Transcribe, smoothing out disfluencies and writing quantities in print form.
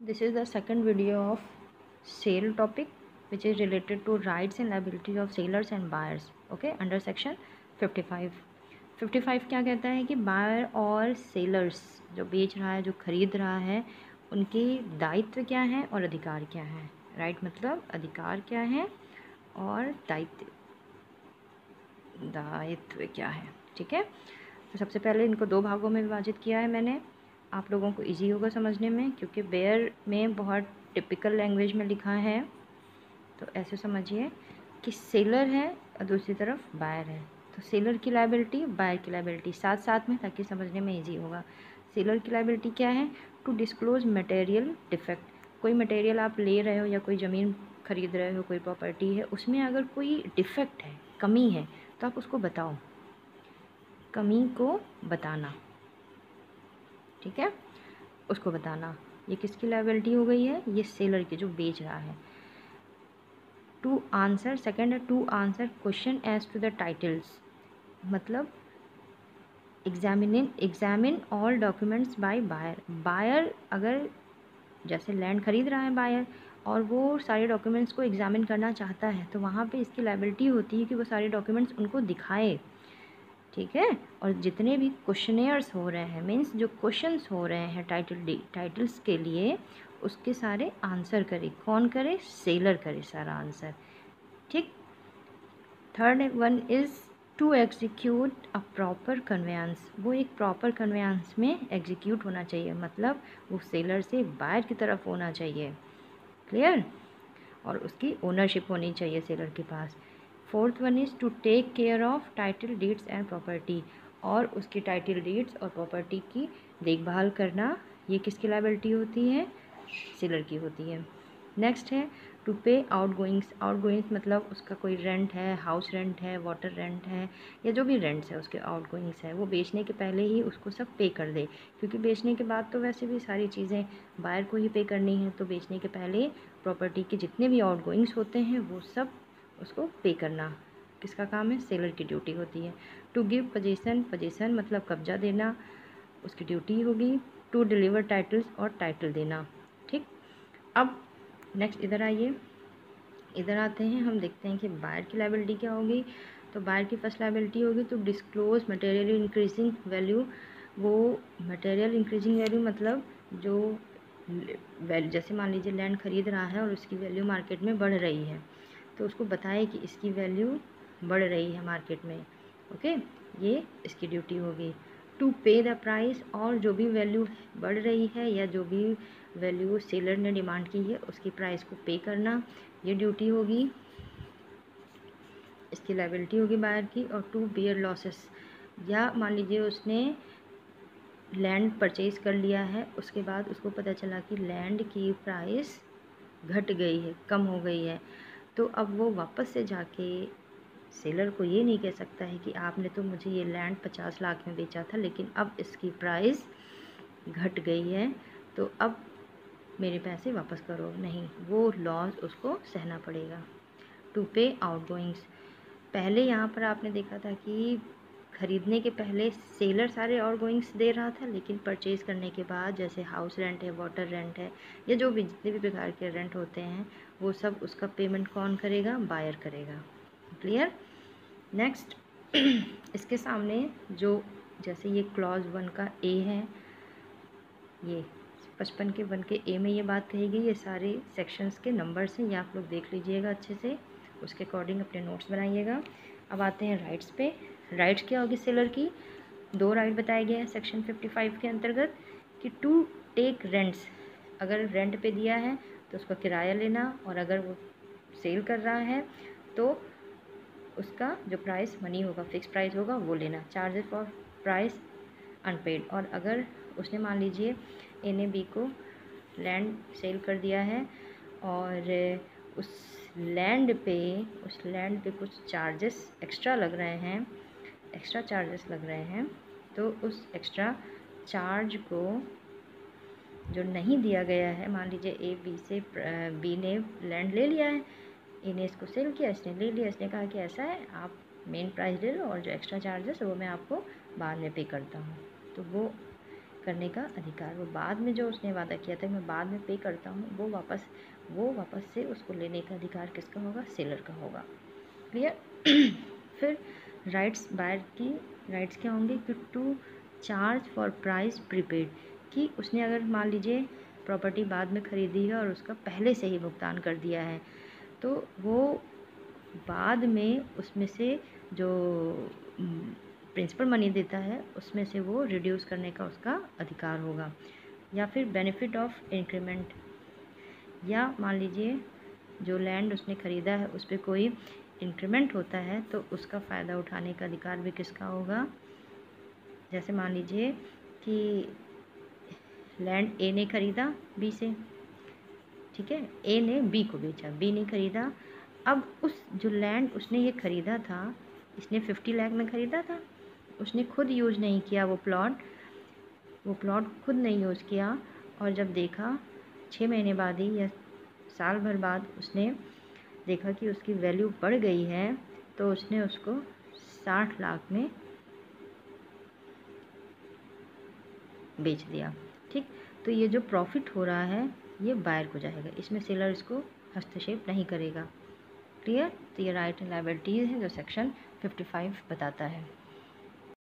This is the second video of sale topic, which is related to rights and liabilities of sellers and buyers. Okay, under section 55. 55 क्या कहता है कि buyer और sellers, जो बेच रहा है, जो खरीद रहा है, उनके दायित्व क्या हैं और अधिकार क्या हैं. राइट मतलब अधिकार क्या है और दायित्व क्या है. ठीक है, तो सबसे पहले इनको दो भागों में विभाजित किया है मैंने. आप लोगों को इजी होगा समझने में, क्योंकि बेयर में बहुत टिपिकल लैंग्वेज में लिखा है. तो ऐसे समझिए कि सेलर है और दूसरी तरफ बायर है. तो सेलर की लायबिलिटी, बायर की लायबिलिटी साथ साथ में, ताकि समझने में इजी होगा. सेलर की लायबिलिटी क्या है? To disclose material defect. कोई मटेरियल आप ले रहे हो या कोई ज़मीन खरीद रहे हो, कोई प्रॉपर्टी है, उसमें अगर कोई डिफेक्ट है, कमी है, तो आप उसको बताओ. कमी को बताना. ठीक है, उसको बताना. ये किसकी लायबिलिटी हो गई है? ये सेलर की, जो बेच रहा है. टू आंसर, सेकेंड है to answer question as to the titles. मतलब examine all documents by buyer. Buyer अगर जैसे लैंड खरीद रहा है बायर, और वो सारे डॉक्यूमेंट्स को एग्जामिन करना चाहता है, तो वहाँ पे इसकी लायबिलिटी होती है कि वो सारे डॉक्यूमेंट्स उनको दिखाए. ठीक है, और जितने भी क्वेश्चनेयर्स हो रहे हैं, मीन्स जो क्वेश्चंस हो रहे हैं टाइटल्स के लिए, उसके सारे आंसर करे. कौन करे? सेलर करे सारा आंसर. ठीक. Third one is to execute a proper conveyance. वो एक प्रॉपर कन्वेंस में एग्जीक्यूट होना चाहिए, मतलब वो सेलर से बायर की तरफ होना चाहिए. क्लियर? और उसकी ओनरशिप होनी चाहिए सेलर के पास. Fourth one is to take care of title deeds and property. और उसकी टाइटल डीड्स और प्रॉपर्टी की देखभाल करना, ये किसकी लायबिलिटी होती है? सेलर की होती है. नेक्स्ट है टू पे आउटगोइंग्स. आउटगोइंग्स मतलब उसका कोई रेंट है, हाउस रेंट है, वाटर रेंट है, या जो भी रेंट्स है उसके आउटगोइंग्स है, वो बेचने के पहले ही उसको सब पे कर दे. क्योंकि बेचने के बाद तो वैसे भी सारी चीज़ें बायर को ही पे करनी है, तो बेचने के पहले प्रॉपर्टी के जितने भी आउटगोइंग्स होते हैं वो सब उसको पे करना किसका काम है? सेलर की ड्यूटी होती है. टू गिव पोजीशन मतलब कब्जा देना, उसकी ड्यूटी होगी. टू डिलीवर टाइटल्स और टाइटल देना. ठीक. अब नेक्स्ट इधर आइए, इधर आते हैं, हम देखते हैं कि बायर की लायबिलिटी क्या होगी. तो बायर की फर्स्ट लायबिलिटी होगी to disclose material increasing value. वो मटेरियल इंक्रीजिंग वैल्यू मतलब जो जैसे मान लीजिए लैंड खरीद रहा है और उसकी वैल्यू मार्केट में बढ़ रही है, तो उसको बताए कि इसकी वैल्यू बढ़ रही है मार्केट में. ओके, ये इसकी ड्यूटी होगी. टू पे द प्राइस. और जो भी वैल्यू बढ़ रही है या जो भी वैल्यू सेलर ने डिमांड की है, उसकी प्राइस को पे करना, ये ड्यूटी होगी, इसकी लायबिलिटी होगी बायर की. और टू बियर लॉसेस. या मान लीजिए उसने लैंड परचेज़ कर लिया है, उसके बाद उसको पता चला कि लैंड की प्राइस घट गई है, कम हो गई है, तो अब वो वापस से जाके सेलर को ये नहीं कह सकता है कि आपने तो मुझे ये लैंड 50 लाख में बेचा था, लेकिन अब इसकी प्राइस घट गई है, तो अब मेरे पैसे वापस करो. नहीं, वो लॉस उसको सहना पड़ेगा. टू पे आउटगोइंग्स. पहले यहाँ पर आपने देखा था कि खरीदने के पहले सेलर सारे आउटगोइंग्स दे रहा था, लेकिन परचेज़ करने के बाद जैसे हाउस रेंट है, वाटर रेंट है, या जो भी जितने भी प्रकार के रेंट होते हैं, वो सब उसका पेमेंट कौन करेगा? बायर करेगा. क्लियर? नेक्स्ट इसके सामने जो जैसे ये क्लॉज 1 का ए है, ये 55 के 1 के ए में ये बात कही गई. ये सारे सेक्शंस के नंबर्स हैं, ये आप लोग देख लीजिएगा अच्छे से, उसके अकॉर्डिंग अपने नोट्स बनाइएगा. अब आते हैं राइट्स पे. राइट्स क्या होगी सेलर की? दो राइट बताए गए हैं सेक्शन 55 के अंतर्गत कि टू टेक रेंट्स. अगर रेंट पे दिया है तो उसका किराया लेना, और अगर वो सेल कर रहा है तो उसका जो प्राइस मनी होगा, फिक्स प्राइस होगा, वो लेना. Charges for price unpaid. और अगर उसने मान लीजिए ए ने बी को लैंड सेल कर दिया है, और उस लैंड पे कुछ चार्जेस एक्स्ट्रा लग रहे हैं, एक्स्ट्रा चार्जेस लग रहे हैं, तो उस एक्स्ट्रा चार्ज को जो नहीं दिया गया है, मान लीजिए ए बी से बी ने लैंड ले लिया है, ए ने इसको सेल किया, इसने ले लिया, इसने कहा कि ऐसा है, आप मेन प्राइस ले लो और जो एक्स्ट्रा चार्जेस है वो मैं आपको बाद में पे करता हूँ. तो वो करने का अधिकार। वो बाद में जो उसने वादा किया था मैं बाद में पे करता हूँ, वो वापस से उसको लेने का अधिकार किसका होगा? सेलर का होगा। क्लियर? फिर राइट्स बायर की राइट्स क्या होंगे कि to charge for price prepaid, कि उसने अगर मान लीजिए प्रॉपर्टी बाद में ख़रीदी है और उसका पहले से ही भुगतान कर दिया है, तो वो बाद में उसमें से जो प्रिंसिपल मनी देता है उसमें से वो रिड्यूस करने का उसका अधिकार होगा। या फिर बेनिफिट ऑफ इंक्रीमेंट, या मान लीजिए जो लैंड उसने ख़रीदा है उस पर कोई इंक्रीमेंट होता है तो उसका फ़ायदा उठाने का अधिकार भी किसका होगा? जैसे मान लीजिए कि लैंड ए ने ख़रीदा बी से, ठीक है, ए ने बी को बेचा, बी ने ख़रीदा। अब उस जो लैंड उसने ये ख़रीदा था, इसने 50 लाख में ख़रीदा था, उसने खुद यूज़ नहीं किया वो प्लॉट खुद नहीं यूज़ किया, और जब देखा 6 महीने बाद ही या साल भर बाद उसने देखा कि उसकी वैल्यू बढ़ गई है, तो उसने उसको 60 लाख में बेच दिया। ठीक, तो ये जो प्रॉफिट हो रहा है ये बायर को जाएगा, इसमें सेलर इसको हस्तक्षेप नहीं करेगा। क्लियर? तो ये राइट एंड लायबिलिटीज़ है जो सेक्शन 55 बताता है।